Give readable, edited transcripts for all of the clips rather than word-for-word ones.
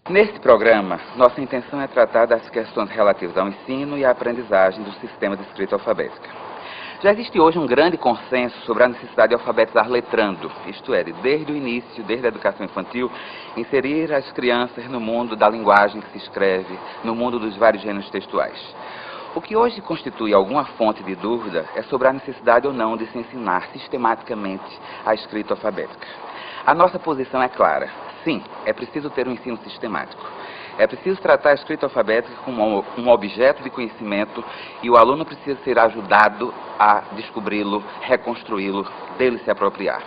Neste programa, nossa intenção é tratar das questões relativas ao ensino e à aprendizagem do sistema de escrita alfabética. Já existe hoje um grande consenso sobre a necessidade de alfabetizar letrando, isto é, desde o início, desde a educação infantil, inserir as crianças no mundo da linguagem que se escreve, no mundo dos vários gêneros textuais. O que hoje constitui alguma fonte de dúvida é sobre a necessidade ou não de se ensinar sistematicamente a escrita alfabética. A nossa posição é clara. Sim, é preciso ter um ensino sistemático. É preciso tratar a escrita alfabética como um objeto de conhecimento e o aluno precisa ser ajudado a descobri-lo, reconstruí-lo, dele se apropriar.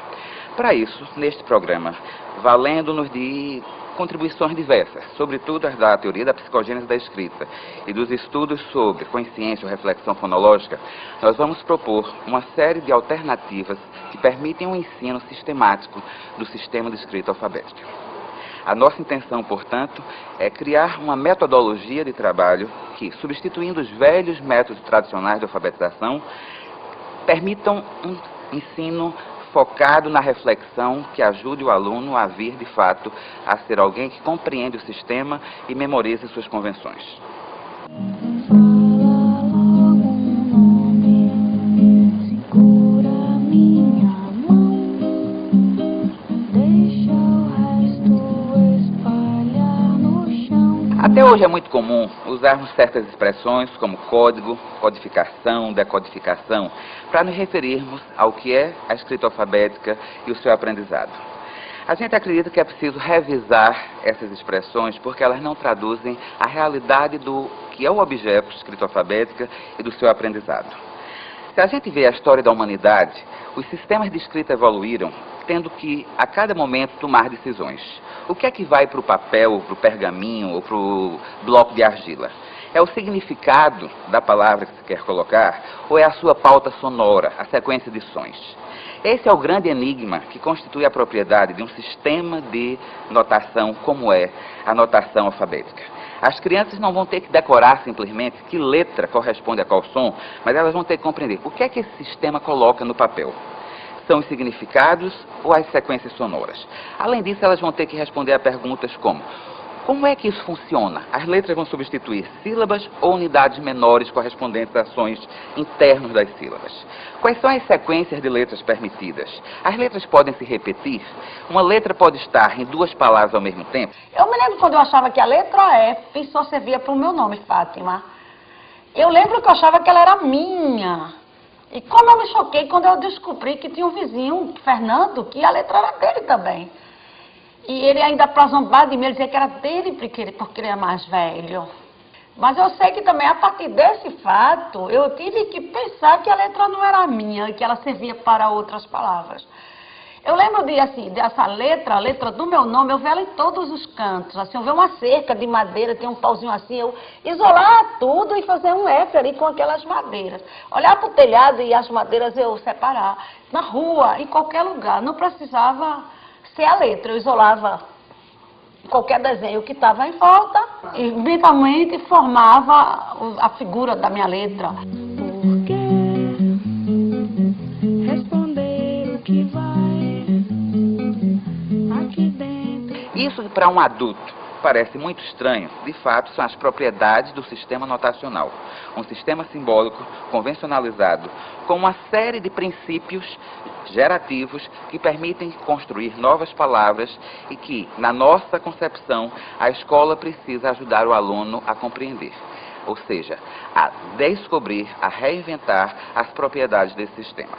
Para isso, neste programa, valendo-nos de contribuições diversas, sobretudo as da teoria da psicogênese da escrita e dos estudos sobre consciência ou reflexão fonológica, nós vamos propor uma série de alternativas que permitem um ensino sistemático do sistema de escrita alfabética. A nossa intenção, portanto, é criar uma metodologia de trabalho que, substituindo os velhos métodos tradicionais de alfabetização, permitam um ensino focado na reflexão que ajude o aluno a vir, de fato, a ser alguém que compreende o sistema e memoriza suas convenções. Até hoje é muito comum usarmos certas expressões como código, codificação, decodificação, para nos referirmos ao que é a escrita alfabética e o seu aprendizado. A gente acredita que é preciso revisar essas expressões porque elas não traduzem a realidade do que é o objeto escrita alfabética e do seu aprendizado. Se a gente vê a história da humanidade, os sistemas de escrita evoluíram tendo que, a cada momento, tomar decisões. O que é que vai para o papel, para o pergaminho ou para o bloco de argila? É o significado da palavra que se quer colocar ou é a sua pauta sonora, a sequência de sons? Esse é o grande enigma que constitui a propriedade de um sistema de notação como é a notação alfabética. As crianças não vão ter que decorar simplesmente que letra corresponde a qual som, mas elas vão ter que compreender o que é que esse sistema coloca no papel. São os significados ou as sequências sonoras. Além disso, elas vão ter que responder a perguntas como é que isso funciona? As letras vão substituir sílabas ou unidades menores correspondentes a sons internos das sílabas? Quais são as sequências de letras permitidas? As letras podem se repetir? Uma letra pode estar em duas palavras ao mesmo tempo? Eu me lembro quando eu achava que a letra F só servia para o meu nome, Fátima. Eu lembro que eu achava que ela era minha. E como eu me choquei quando eu descobri que tinha um vizinho, Fernando, que a letra era dele também. E ele ainda, para zombar de mim, ele dizia que era dele porque ele é mais velho. Mas eu sei que também, a partir desse fato, eu tive que pensar que a letra não era minha, que ela servia para outras palavras. Eu lembro dessa letra, a letra do meu nome, eu vi ela em todos os cantos. Assim, eu vi uma cerca de madeira, tem um pauzinho assim, eu isolar tudo e fazer um F ali com aquelas madeiras. Olhar para o telhado e as madeiras eu separar. Na rua, em qualquer lugar, não precisava ser a letra, eu isolava qualquer desenho que estava em volta e mentalmente formava a figura da minha letra. Por que responder o que vai aqui dentro? Isso, para um adulto, parece muito estranho. De fato, são as propriedades do sistema notacional. Um sistema simbólico convencionalizado com uma série de princípios gerativos que permitem construir novas palavras e que, na nossa concepção, a escola precisa ajudar o aluno a compreender. Ou seja, a descobrir, a reinventar as propriedades desse sistema.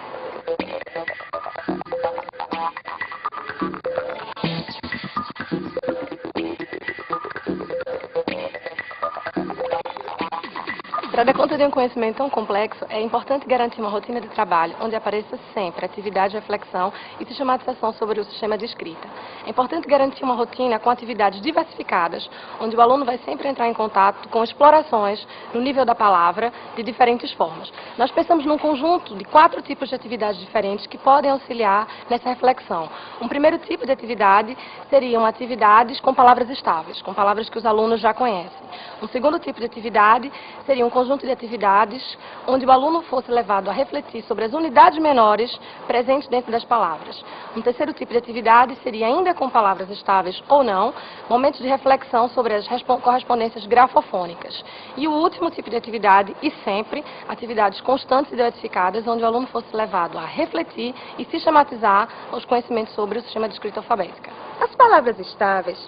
Para dar conta de um conhecimento tão complexo, é importante garantir uma rotina de trabalho onde apareça sempre atividade de reflexão e sistematização sobre o sistema de escrita. É importante garantir uma rotina com atividades diversificadas, onde o aluno vai sempre entrar em contato com explorações no nível da palavra de diferentes formas. Nós pensamos num conjunto de 4 tipos de atividades diferentes que podem auxiliar nessa reflexão. Um primeiro tipo de atividade seriam atividades com palavras estáveis, com palavras que os alunos já conhecem. Um segundo tipo de atividade seria um conjunto de atividades onde o aluno fosse levado a refletir sobre as unidades menores presentes dentro das palavras. Um terceiro tipo de atividade seria, ainda com palavras estáveis ou não, momentos de reflexão sobre as correspondências grafofônicas. E o último tipo de atividade, e sempre, atividades constantes e diversificadas, onde o aluno fosse levado a refletir e sistematizar os conhecimentos sobre o sistema de escrita alfabética. As palavras estáveis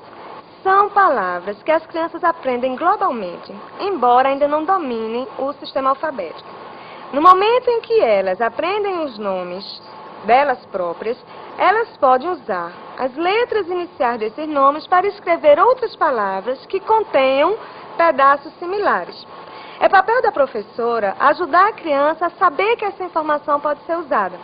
são palavras que as crianças aprendem globalmente, embora ainda não dominem o sistema alfabético. No momento em que elas aprendem os nomes delas próprias, elas podem usar as letras iniciais desses nomes para escrever outras palavras que contenham pedaços similares. É papel da professora ajudar a criança a saber que essa informação pode ser usada.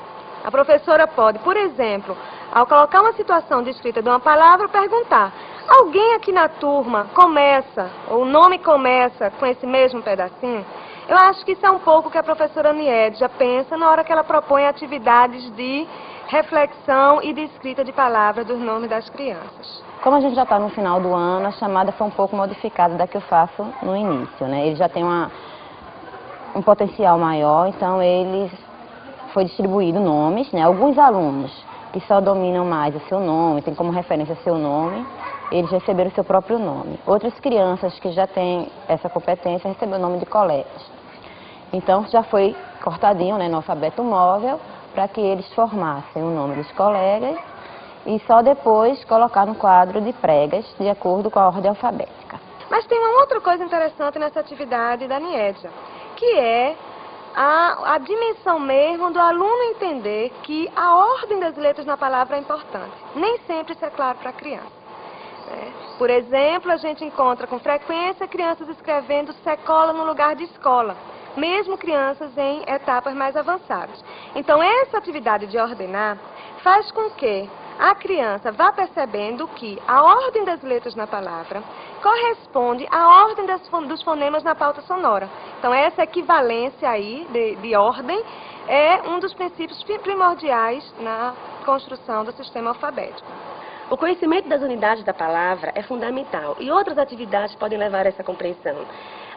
A professora pode, por exemplo, ao colocar uma situação de escrita de uma palavra, perguntar: alguém aqui na turma começa, ou o nome começa com esse mesmo pedacinho? Eu acho que isso é um pouco o que a professora Niedja pensa na hora que ela propõe atividades de reflexão e de escrita de palavras dos nomes das crianças. Como a gente já está no final do ano, a chamada foi um pouco modificada da que eu faço no início, né? Ele já tem um potencial maior, então foi distribuído nomes, né? Alguns alunos que só dominam mais o seu nome, tem como referência seu nome, eles receberam o seu próprio nome. Outras crianças que já têm essa competência receberam o nome de colegas. Então já foi cortadinho, né, no alfabeto móvel, para que eles formassem o nome dos colegas e só depois colocar no quadro de pregas, de acordo com a ordem alfabética. Mas tem uma outra coisa interessante nessa atividade da Niedja, que é a dimensão mesmo do aluno entender que a ordem das letras na palavra é importante. Nem sempre isso é claro para a criança. Por exemplo, a gente encontra com frequência crianças escrevendo secola no lugar de escola, mesmo crianças em etapas mais avançadas. Então, essa atividade de ordenar faz com que a criança vá percebendo que a ordem das letras na palavra corresponde à ordem dos fonemas na pauta sonora. Então, essa equivalência aí de ordem é um dos princípios primordiais na construção do sistema alfabético. O conhecimento das unidades da palavra é fundamental e outras atividades podem levar a essa compreensão.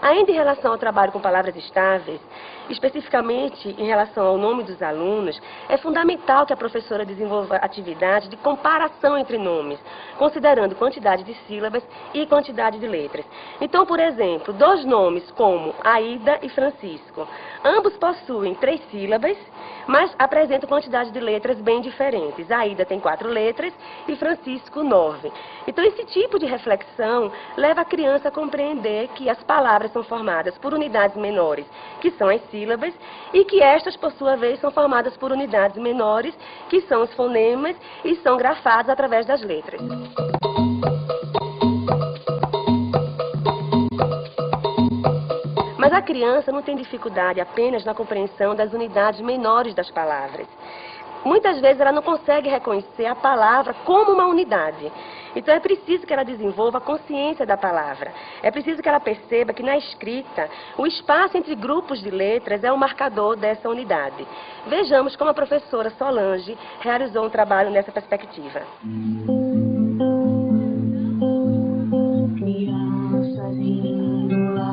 Ainda em relação ao trabalho com palavras estáveis, especificamente em relação ao nome dos alunos, é fundamental que a professora desenvolva atividade de comparação entre nomes, considerando quantidade de sílabas e quantidade de letras. Então, por exemplo, 2 nomes como Aida e Francisco, ambos possuem 3 sílabas, mas apresentam quantidade de letras bem diferentes. Aida tem 4 letras e Francisco 9. Então, esse tipo de reflexão leva a criança a compreender que as palavras são formadas por unidades menores, que são as sílabas, e que estas, por sua vez, são formadas por unidades menores, que são os fonemas, e são grafados através das letras. Mas a criança não tem dificuldade apenas na compreensão das unidades menores das palavras. Muitas vezes ela não consegue reconhecer a palavra como uma unidade. Então é preciso que ela desenvolva a consciência da palavra. É preciso que ela perceba que na escrita, o espaço entre grupos de letras é o marcador dessa unidade. Vejamos como a professora Solange realizou um trabalho nessa perspectiva. Crianças indo lá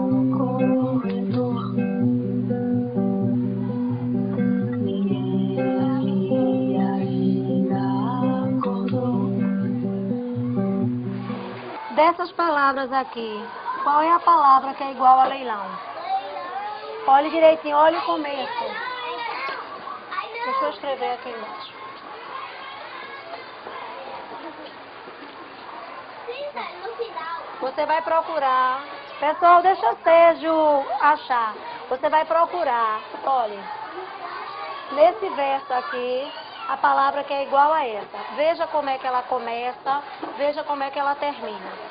no corredor, ninguém aqui ainda acordou. Dessas palavras aqui, qual é a palavra que é igual a leilão? Olhe direitinho, olhe o começo. Deixa eu escrever aqui embaixo. Você vai procurar. Pessoal, deixa eu Sérgio achar. Você vai procurar, olha, nesse verso aqui, a palavra que é igual a essa. Veja como é que ela começa, veja como é que ela termina.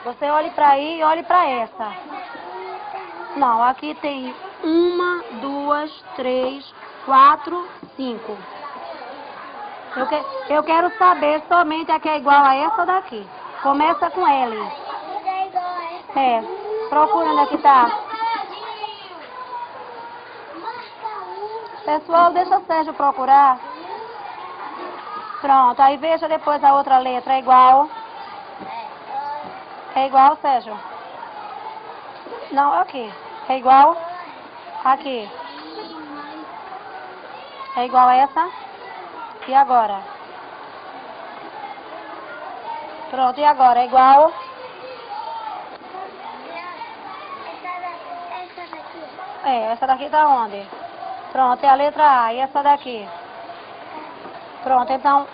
Você olhe para aí e olhe para essa. Não, aqui tem 1, 2, 3, 4, 5. Eu quero saber somente a que é igual a essa daqui. Começa com L. É, procura onde é que tá. Pessoal, deixa o Sérgio procurar. Pronto, aí veja depois a outra letra. É igual. É igual, Sérgio? Não, aqui. É igual? Aqui. É igual a essa? E agora? Pronto, e agora? É igual? Essa daqui tá onde? Pronto, é a letra A. E essa daqui? Pronto, então,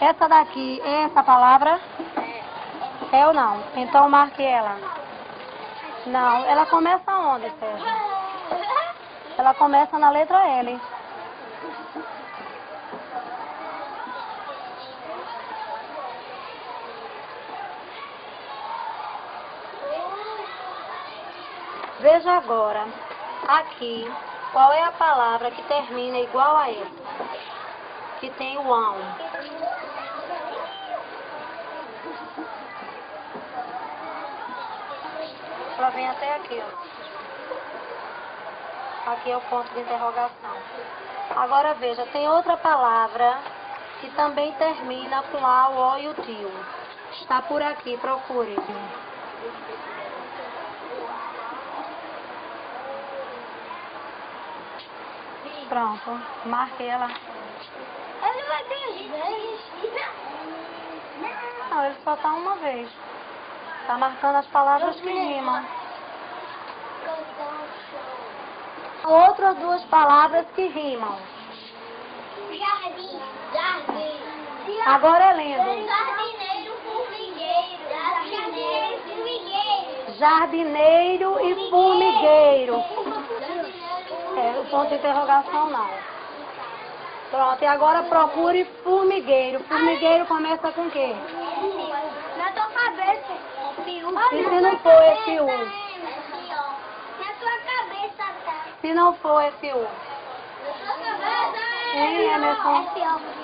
essa daqui é essa palavra? É ou não? Então marque ela. Não, ela começa onde, Sérgio? Ela começa na letra L. Veja agora, aqui, qual é a palavra que termina igual a essa? Que tem o ão. Ela vem até aqui, ó. Aqui é o ponto de interrogação. Agora veja, tem outra palavra que também termina com A, o O e o tio. Está por aqui, procure. Pronto, marque ela. Ele vai ter vez. Não, ele só tá uma vez. Tá marcando as palavras que rimam. Outras duas palavras que rimam. Jardim, jardim. Agora é lendo. Jardineiro, formigueiro. Jardineiro, formigueiro. Jardineiro e formigueiro. É, o ponto de interrogação não. Pronto, e agora procure formigueiro. Formigueiro começa com o quê? Na tua cabeça. E se não for esse U? Na tua cabeça tá. Se não for esse U? Na tua cabeça. Hein, Emerson?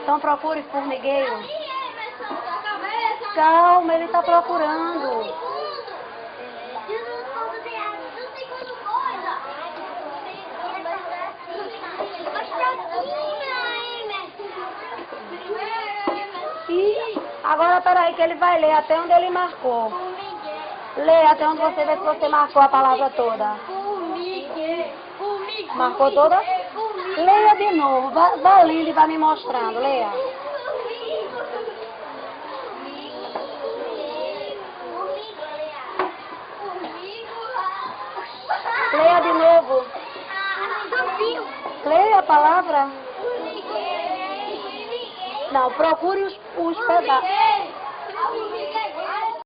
Então procure formigueiro. Emerson, na tua cabeça. Calma, ele está procurando. E agora peraí que ele vai ler até onde ele marcou. Lê até onde você vê se você marcou a palavra toda. Marcou toda? Leia de novo. Vá lendo e vai me mostrando. Leia. Leia de novo. Leia a palavra. Não, procure os pedaços.